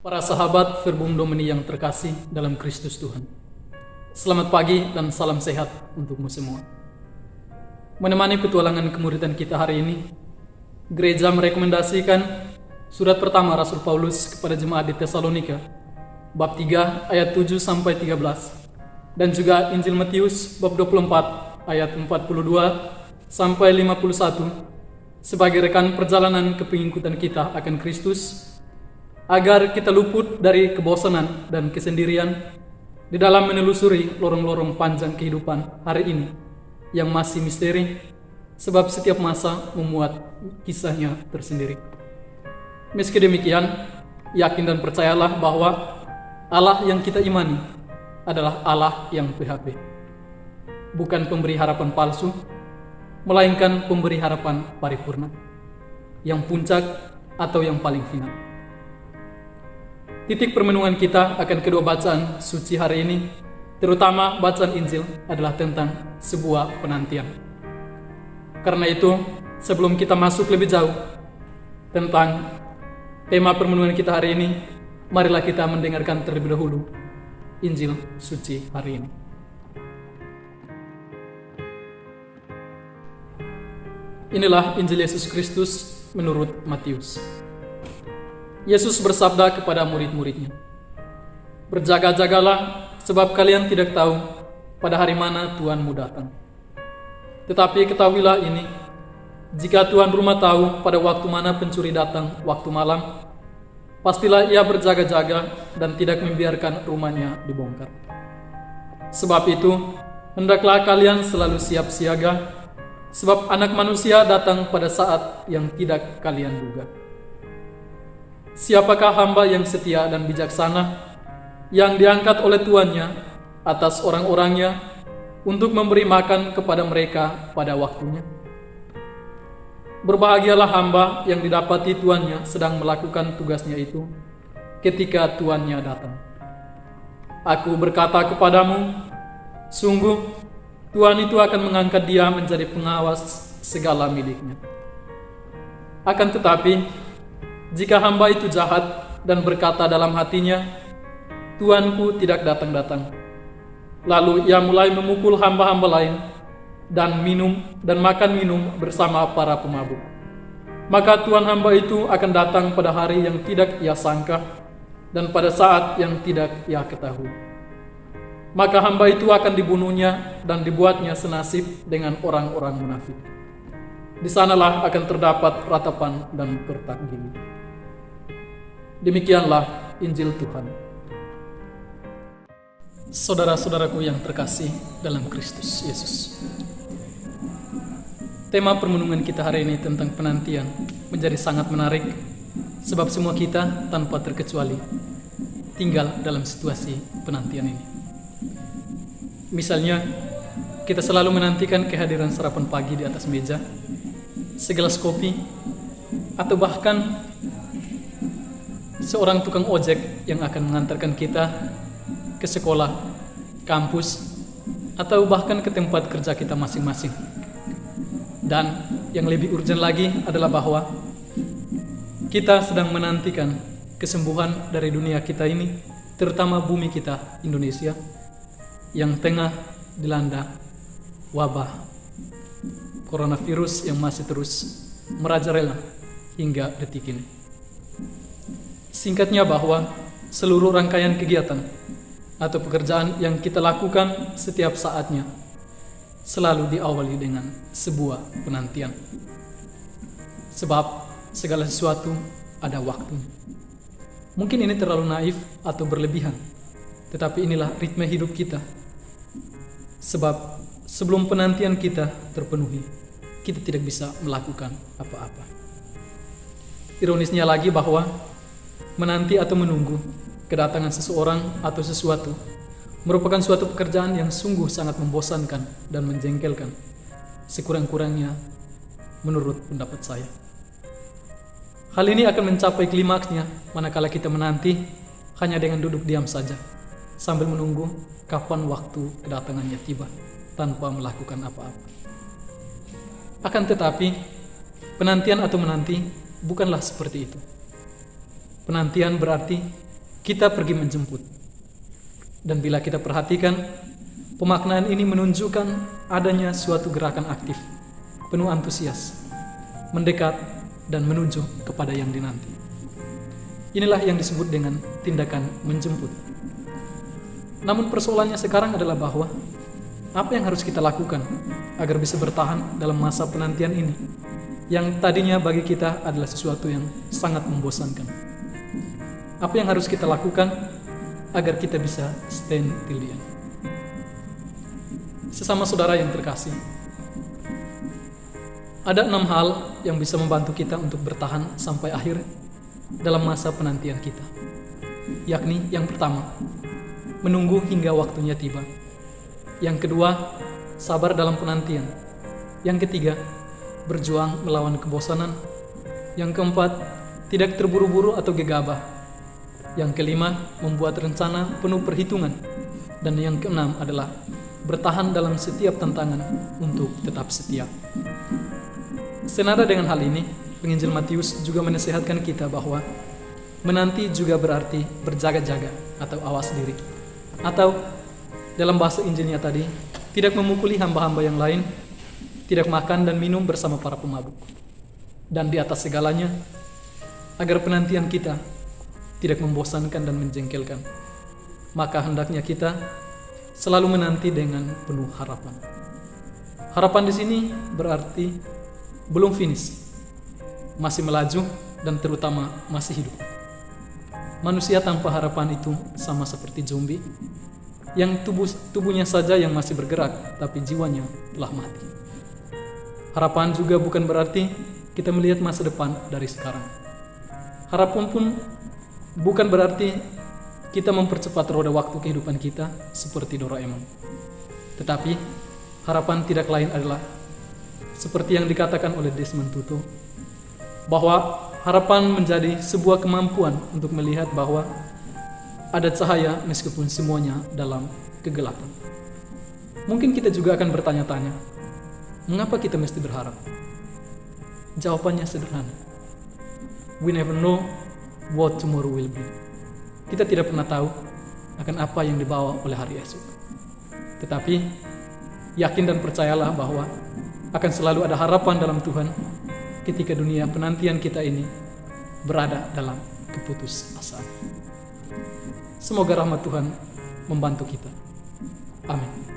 Para sahabat Verbum Domini yang terkasih dalam Kristus Tuhan, selamat pagi dan salam sehat untukmu semua. Menemani petualangan kemuridan kita hari ini, gereja merekomendasikan surat pertama Rasul Paulus kepada jemaat di Tesalonika, bab 3 ayat 7 sampai 13, dan juga Injil Matius bab 24 ayat 42 sampai 51 sebagai rekan perjalanan kepengikutan kita akan Kristus, agar kita luput dari kebosanan dan kesendirian di dalam menelusuri lorong-lorong panjang kehidupan hari ini yang masih misteri, sebab setiap masa memuat kisahnya tersendiri. Meski demikian, yakin dan percayalah bahwa Allah yang kita imani adalah Allah yang PHP, bukan pemberi harapan palsu, melainkan pemberi harapan paripurna, yang puncak atau yang paling final. Titik permenungan kita akan kedua bacaan suci hari ini, terutama bacaan Injil, adalah tentang sebuah penantian. Karena itu, sebelum kita masuk lebih jauh tentang tema permenungan kita hari ini, marilah kita mendengarkan terlebih dahulu Injil suci hari ini. Inilah Injil Yesus Kristus menurut Matius. Yesus bersabda kepada murid-muridnya, "Berjaga-jagalah, sebab kalian tidak tahu pada hari mana Tuhanmu datang. Tetapi ketahuilah ini, jika tuan rumah tahu pada waktu mana pencuri datang waktu malam, pastilah ia berjaga-jaga dan tidak membiarkan rumahnya dibongkar. Sebab itu, hendaklah kalian selalu siap siaga, sebab Anak Manusia datang pada saat yang tidak kalian duga. Siapakah hamba yang setia dan bijaksana, yang diangkat oleh tuannya atas orang-orangnya untuk memberi makan kepada mereka pada waktunya? Berbahagialah hamba yang didapati tuannya sedang melakukan tugasnya itu ketika tuannya datang. Aku berkata kepadamu, sungguh Tuhan itu akan mengangkat dia menjadi pengawas segala miliknya. Akan tetapi, jika hamba itu jahat dan berkata dalam hatinya, Tuanku tidak datang-datang, lalu ia mulai memukul hamba-hamba lain dan makan minum bersama para pemabuk, maka Tuhan hamba itu akan datang pada hari yang tidak ia sangka dan pada saat yang tidak ia ketahui. Maka hamba itu akan dibunuhnya dan dibuatnya senasib dengan orang-orang munafik. Di sanalah akan terdapat ratapan dan kertak gigi." Demikianlah Injil Tuhan. Saudara-saudaraku yang terkasih dalam Kristus Yesus, tema permenungan kita hari ini tentang penantian menjadi sangat menarik, sebab semua kita tanpa terkecuali tinggal dalam situasi penantian ini. Misalnya, kita selalu menantikan kehadiran sarapan pagi di atas meja, segelas kopi, atau bahkan seorang tukang ojek yang akan mengantarkan kita ke sekolah, kampus, atau bahkan ke tempat kerja kita masing-masing. Dan yang lebih urgent lagi adalah bahwa kita sedang menantikan kesembuhan dari dunia kita ini, terutama bumi kita, Indonesia, yang tengah dilanda wabah coronavirus yang masih terus merajalela hingga detik ini. Singkatnya bahwa seluruh rangkaian kegiatan atau pekerjaan yang kita lakukan setiap saatnya selalu diawali dengan sebuah penantian. Sebab segala sesuatu ada waktunya. Mungkin ini terlalu naif atau berlebihan, tetapi inilah ritme hidup kita. Sebab sebelum penantian kita terpenuhi, kita tidak bisa melakukan apa-apa. Ironisnya lagi bahwa menanti atau menunggu kedatangan seseorang atau sesuatu merupakan suatu pekerjaan yang sungguh sangat membosankan dan menjengkelkan, sekurang-kurangnya menurut pendapat saya. Hal ini akan mencapai klimaksnya manakala kita menanti hanya dengan duduk diam saja, sambil menunggu kapan waktu kedatangannya tiba, tanpa melakukan apa-apa. Akan tetapi, penantian atau menanti bukanlah seperti itu. Penantian berarti kita pergi menjemput. Dan bila kita perhatikan, pemaknaan ini menunjukkan adanya suatu gerakan aktif, penuh antusias, mendekat dan menuju kepada yang dinanti. Inilah yang disebut dengan tindakan menjemput. Namun persoalannya sekarang adalah bahwa apa yang harus kita lakukan agar bisa bertahan dalam masa penantian ini, yang tadinya bagi kita adalah sesuatu yang sangat membosankan. Apa yang harus kita lakukan agar kita bisa stand till the end? Sesama saudara yang terkasih, ada 6 hal yang bisa membantu kita untuk bertahan sampai akhir dalam masa penantian kita. Yakni yang pertama, menunggu hingga waktunya tiba. Yang kedua, sabar dalam penantian. Yang ketiga, berjuang melawan kebosanan. Yang keempat, tidak terburu-buru atau gegabah. Yang kelima, membuat rencana penuh perhitungan. Dan yang keenam adalah bertahan dalam setiap tantangan untuk tetap setia. Senada dengan hal ini, penginjil Matius juga menasihatkan kita bahwa menanti juga berarti berjaga-jaga atau awas diri. Atau dalam bahasa Injilnya tadi, tidak memukuli hamba-hamba yang lain, tidak makan dan minum bersama para pemabuk. Dan di atas segalanya, agar penantian kita tidak membosankan dan menjengkelkan, maka hendaknya kita selalu menanti dengan penuh harapan. Harapan di sini berarti belum finish, masih melaju dan terutama masih hidup. Manusia tanpa harapan itu sama seperti zombie yang tubuhnya saja yang masih bergerak, tapi jiwanya telah mati. Harapan juga bukan berarti kita melihat masa depan dari sekarang. Harapan pun bukan berarti kita mempercepat roda waktu kehidupan kita seperti Doraemon. Tetapi harapan tidak lain adalah seperti yang dikatakan oleh Desmond Tutu, bahwa harapan menjadi sebuah kemampuan untuk melihat bahwa ada cahaya meskipun semuanya dalam kegelapan. Mungkin kita juga akan bertanya-tanya, mengapa kita mesti berharap? Jawabannya sederhana. We never know what tomorrow will bring. Kita tidak pernah tahu akan apa yang dibawa oleh hari esok. Tetapi yakin dan percayalah bahwa akan selalu ada harapan dalam Tuhan ketika dunia penantian kita ini berada dalam keputusasaan. Semoga rahmat Tuhan membantu kita. Amin.